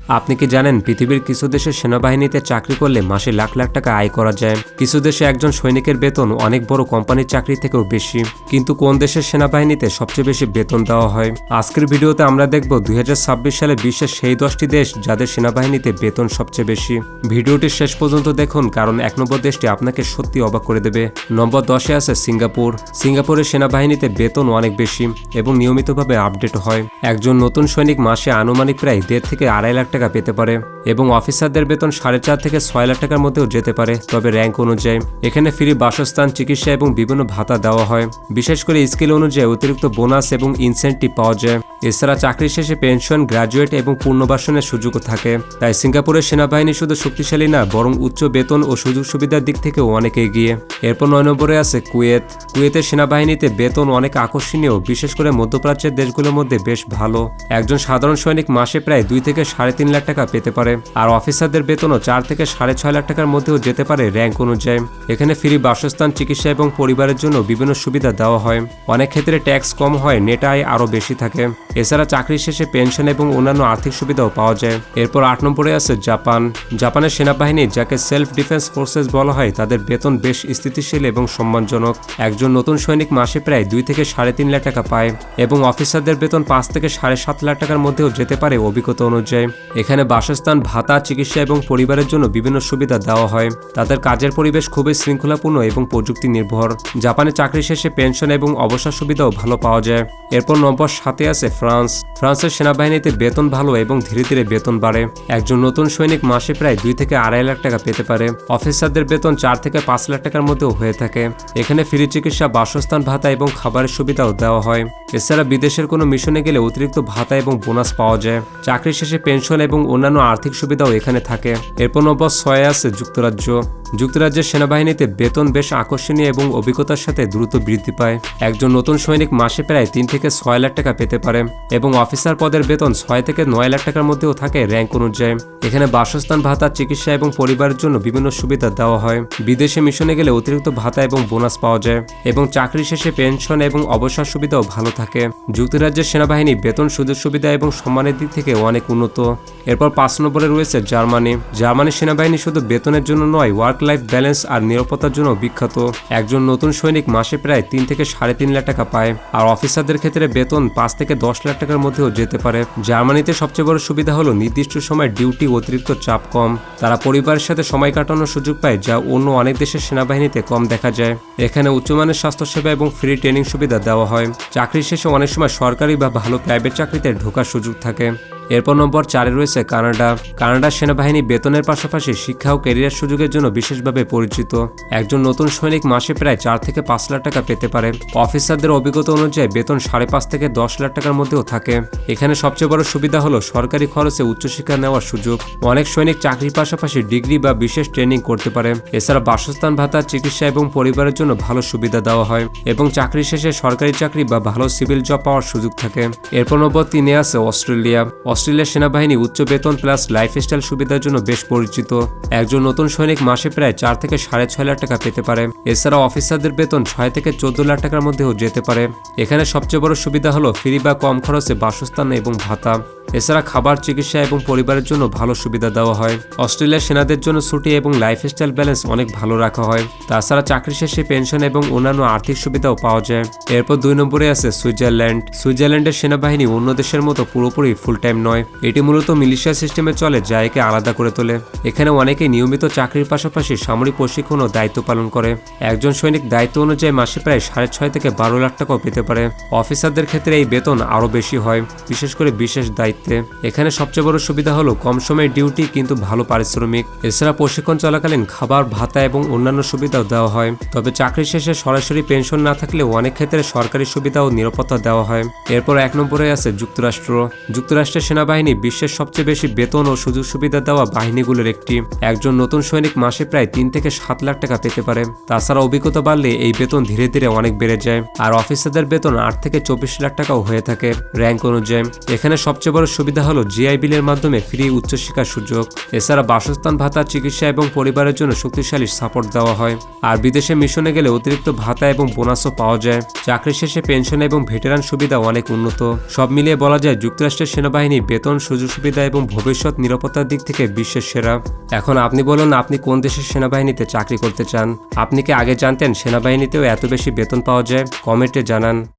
আপনি কি জানেন পৃথিবীর কিছু দেশে সেনাবাহিনীতে চাকরি করলে মাসে লাখ লাখ টাকা আয় করা যায়। কিছু দেশে একজন সৈনিকের বেতন অনেক বড় কোম্পানির চাকরি থেকেও বেশি। কিন্তু কোন দেশের সেনাবাহিনীতে সবচেয়ে বেশি বেতন দেওয়া হয়? আজকের ভিডিওতে আমরা দেখব 2026 সালে বিশ্বের সেই 10টি দেশ যাদের সেনাবাহিনীতে বেতন সবচেয়ে বেশি। ভিডিওটি শেষ পর্যন্ত দেখুন, কারণ 1 নম্বর দেশটি আপনাকে সত্যি অবাক করে দেবে। নম্বর 10-এ আছে সিঙ্গাপুর। সিঙ্গাপুরের সেনাবাহিনীতে বেতন অনেক বেশি এবং নিয়মিতভাবে আপডেট হয়। একজন নতুন সৈনিক মাসে আনুমানিক প্রায় 1.5 থেকে 2.5 লাখ টাকা পেতে পারে এবং অফিসারদের বেতন 4.5 থেকে 6 লাখ টাকার মধ্যেও যেতে পারে, তবে র্যাঙ্ক অনুযায়ী। এখানে ফ্রি বাসস্থান, চিকিৎসা এবং বিভিন্ন ভাতা দেওয়া হয়। বিশেষ করে স্কিল অনুযায়ী অতিরিক্ত বোনাস এবং ইনসেন্টিভ পাওয়া যায়। এছাড়া চাকরি শেষে পেনশন, গ্র্যাজুয়েট এবং পুনর্বাসনের সুযোগও থাকে। তাই সিঙ্গাপুরের সেনাবাহিনী শুধু শক্তিশালী না, বরং উচ্চ বেতন ও সুযোগ সুবিধার দিক থেকেও অনেক এগিয়ে। এরপর 9 নম্বরে আছে কুয়েত। কুয়েতের সেনাবাহিনীতে বেতন অনেক আকর্ষণীয়, বিশেষ করে মধ্যপ্রাচ্যের দেশগুলোর মধ্যে বেশ ভালো। একজন সাধারণ সৈনিক মাসে প্রায় 2 থেকে 3.5 লাখ টাকা পেতে পারে, আর অফিসারদের বেতনও 4 থেকে 6.5 লাখ টাকার মধ্যেও যেতে পারে র্যাঙ্ক অনুযায়ী। এখানে ফ্রি বাসস্থান, চিকিৎসা এবং পরিবারের জন্য বিভিন্ন সুবিধা দেওয়া হয়। অনেক ক্ষেত্রে ট্যাক্স কম হয়, নেট আয় আরও বেশি থাকে। এছাড়া চাকরি শেষে পেনশন এবং অন্যান্য আর্থিক সুবিধাও পাওয়া যায়। এরপর 8 নম্বরে আছে জাপান। জাপানের সেনাবাহিনী, যাকে সেলফ ডিফেন্স ফোর্সেস বলা হয়, তাদের বেতন বেশ স্থিতিশীল এবং সম্মানজনক। একজন নতুন সৈনিক মাসে প্রায় 2 থেকে 3.5 লাখ টাকা পায় এবং অফিসারদের বেতন 5 থেকে 7.5 লাখ টাকার মধ্যেও যেতে পারে অভিজ্ঞতা অনুযায়ী। এখানে বাসস্থান, ভাতা, চিকিৎসা এবং পরিবারের জন্য বিভিন্ন সুবিধা দেওয়া হয়। তাদের কাজের পরিবেশ খুবই শৃঙ্খলাপূর্ণ এবং প্রযুক্তি নির্ভর। জাপানে চাকরি শেষে পেনশন এবং অবসর সুবিধাও ভালো পাওয়া যায়। এরপর নম্বর 7-এ আছে ফ্রান্স। ফ্রান্সের সেনাবাহিনীতে বেতন ভালো এবং ধীরে ধীরে বেতন বাড়ে। একজন নতুন সৈনিক মাসে প্রায় 2 থেকে 2.5 লাখ টাকা পেতে পারে। অফিসারদের বেতন 4 থেকে 5 লাখ টাকার মধ্যেও হয়ে থাকে। এখানে ফ্রি চিকিৎসা, বাসস্থান ভাতা এবং খাবারের সুবিধাও দেওয়া হয়। এছাড়া বিদেশের কোনো মিশনে গেলে অতিরিক্ত ভাতা এবং বোনাস পাওয়া যায়। চাকরি শেষে পেনশন এবং অন্যান্য আর্থিক সুবিধাও এখানে থাকে। এরপর নম্বর 6-এ আছে যুক্তরাজ্য। যুক্তরাজ্যের সেনাবাহিনীতে বেতন বেশ আকর্ষণীয় এবং অভিজ্ঞতার সাথে দ্রুত বৃদ্ধি পায়। একজন নতুন সৈনিক মাসে প্রায় 3 থেকে 6 লাখ টাকা পেতে পারে এবং অফিসার পদের বেতন 6 থেকে 9 লাখ টাকার মধ্যেও থাকে র্যাঙ্ক অনুযায়ী। এখানে বাসস্থান ভাতা, চিকিৎসা এবং পরিবারের জন্য বিভিন্ন সুবিধা দেওয়া হয়। বিদেশে মিশনে গেলে অতিরিক্ত ভাতা এবং বোনাস পাওয়া যায় এবং চাকরি শেষে পেনশন এবং অবসর সুবিধাও ভালো থাকে। যুক্তরাজ্যের সেনাবাহিনী বেতন, সুযোগ সুবিধা এবং সম্মানের দিক থেকে অনেক উন্নত। এরপর 5 নম্বরে রয়েছে জার্মানি। জার্মানির সেনাবাহিনী শুধু বেতনের জন্য নয়, ওয়ার্ক লাইফ ব্যালেন্স আর নিরাপত্তার জন্য বিখ্যাত। একজন নতুন সৈনিক মাসে প্রায় 3 থেকে 3.5 লাখ টাকা পায়, আর অফিসারদের ক্ষেত্রে বেতন 5 থেকে 10 লাখ টাকার মধ্যেও যেতে পারে। জার্মানিতে সবচেয়ে বড় সুবিধা হলো নির্দিষ্ট সময় ডিউটি, অতিরিক্ত চাপ কম। তারা পরিবারের সাথে সময় কাটানোর সুযোগ পায়, যা অন্য অনেক দেশের সেনাবাহিনীতে কম দেখা যায়। এখানে উচ্চমানের স্বাস্থ্যসেবা এবং ফ্রি ট্রেনিং সুবিধা দেওয়া হয়। চাকরি শেষে অনেক সময় সরকারি বা ভালো প্রাইভেট চাকরিতে ঢোকার সুযোগ থাকে। এরপর নম্বর 4-এ রয়েছে কানাডা। কানাডার সেনাবাহিনী বেতনের পাশাপাশি শিক্ষা ও ক্যারিয়ার সুযোগের জন্য বিশেষভাবে পরিচিত। একজন নতুন সৈনিক মাসে প্রায় 4 থেকে 5 লাখ টাকা পেতে পারে। অফিসারদের অভিজ্ঞতা অনুযায়ী বেতন 5.5 থেকে 10 লাখ টাকার মধ্যেও থাকে। এখানে সবচেয়ে বড় সুবিধা হলো সরকারি খরচে উচ্চশিক্ষা নেওয়ার সুযোগ। অনেক সৈনিক চাকরির পাশাপাশি ডিগ্রি বা বিশেষ ট্রেনিং করতে পারে। এছাড়া বাসস্থান ভাতা, চিকিৎসা এবং পরিবারের জন্য ভালো সুবিধা দেওয়া হয় এবং চাকরি শেষে সরকারি চাকরি বা ভালো সিভিল জব পাওয়ার সুযোগ থাকে। এরপর নম্বর 3-এ আছে অস্ট্রেলিয়া। অস্ট্রেলিয়ার সেনাবাহিনী উচ্চ বেতন প্লাস লাইফস্টাইল সুবিধার জন্য বেশ পরিচিত। একজন নতুন সৈনিক মাসে প্রায় 4 থেকে 6.5 লাখ টাকা পেতে পারে। এছাড়া অফিসারদের বেতন 6 থেকে 14 লাখ টাকার মধ্যেও যেতে পারে। এখানে সবচেয়ে বড় সুবিধা হলো ফ্রি বা কম খরচে বাসস্থান এবং ভাতা। এছাড়া খাবার, চিকিৎসা এবং পরিবারের জন্য ভালো সুবিধা দেওয়া হয়। অস্ট্রেলিয়ার সেনাদের জন্য ছুটি এবং লাইফস্টাইল ব্যালেন্স অনেক ভালো রাখা হয়। তাছাড়া চাকরি শেষে পেনশন এবং অন্যান্য আর্থিক সুবিধাও পাওয়া যায়। এরপর 2 নম্বরে আছে সুইজারল্যান্ড। সুইজারল্যান্ডের সেনাবাহিনী অন্য দেশের মতো পুরোপুরি ফুল টাইম নয়। এটি মূলত মিলিশিয়া সিস্টেমে চলে, যা একে আলাদা করে তোলে। এখানে অনেকেই নিয়মিত চাকরির পাশাপাশি সামরিক প্রশিক্ষণ ও দায়িত্ব পালন করে। একজন সৈনিক দায়িত্ব অনুযায়ী মাসে প্রায় 6.5 থেকে 12 লাখ টাকাও পেতে পারে। অফিসারদের ক্ষেত্রে এই বেতন আরও বেশি হয়, বিশেষ করে বিশেষ দায়িত্বে। এখানে সবচেয়ে বড় সুবিধা হলো কম সময়ের ডিউটি কিন্তু ভালো পারিশ্রমিক। এছাড়া প্রশিক্ষণ চলাকালীন খাবার, ভাতা এবং অন্যান্য সুবিধাও দেওয়া হয়। তবে চাকরি শেষে সরাসরি পেনশন না থাকলেও অনেক ক্ষেত্রে সরকারি সুবিধা ও নিরাপত্তা দেওয়া হয়। এরপর 1 নম্বরে আছে যুক্তরাষ্ট্র। যুক্তরাষ্ট্রের সেনাবাহিনী বিশ্বের সবচেয়ে বেশি বেতন ও সুযোগ সুবিধা দেওয়া বাহিনীগুলোর একটি। একজন নতুন সৈনিক মাসে প্রায় 3 থেকে 7 লাখ টাকা পেতে পারে। তাছাড়া অভিজ্ঞতা বাড়লে এই বেতন ধীরে ধীরে অনেক বেড়ে যায়, আর অফিসারদের বেতন 8 থেকে 24 লাখ টাকাও হয়ে থাকে র্যাঙ্ক অনুযায়ী। এখানে সবচেয়ে বড় বড় সুবিধা হলো জিআই বিলের মাধ্যমে ফ্রি উচ্চশিক্ষার সুযোগ। এছাড়া বাসস্থান ভাতা, চিকিৎসা এবং পরিবারের জন্য শক্তিশালী সাপোর্ট দেওয়া হয়। আর বিদেশে মিশনে গেলে অতিরিক্ত ভাতা এবং বোনাসও পাওয়া যায়। চাকরি শেষে পেনশন এবং ভেটেরান সুবিধা অনেক উন্নত। সব মিলিয়ে বলা যায় যুক্তরাষ্ট্রের সেনাবাহিনী বেতন, সুযোগ সুবিধা এবং ভবিষ্যৎ নিরাপত্তার দিক থেকে বিশ্বের সেরা। এখন আপনি বলুন, আপনি কোন দেশের সেনাবাহিনীতে চাকরি করতে চান? আপনি কি আগে জানতেন সেনাবাহিনীতেও এত বেশি বেতন পাওয়া যায়? কমেন্টে জানান।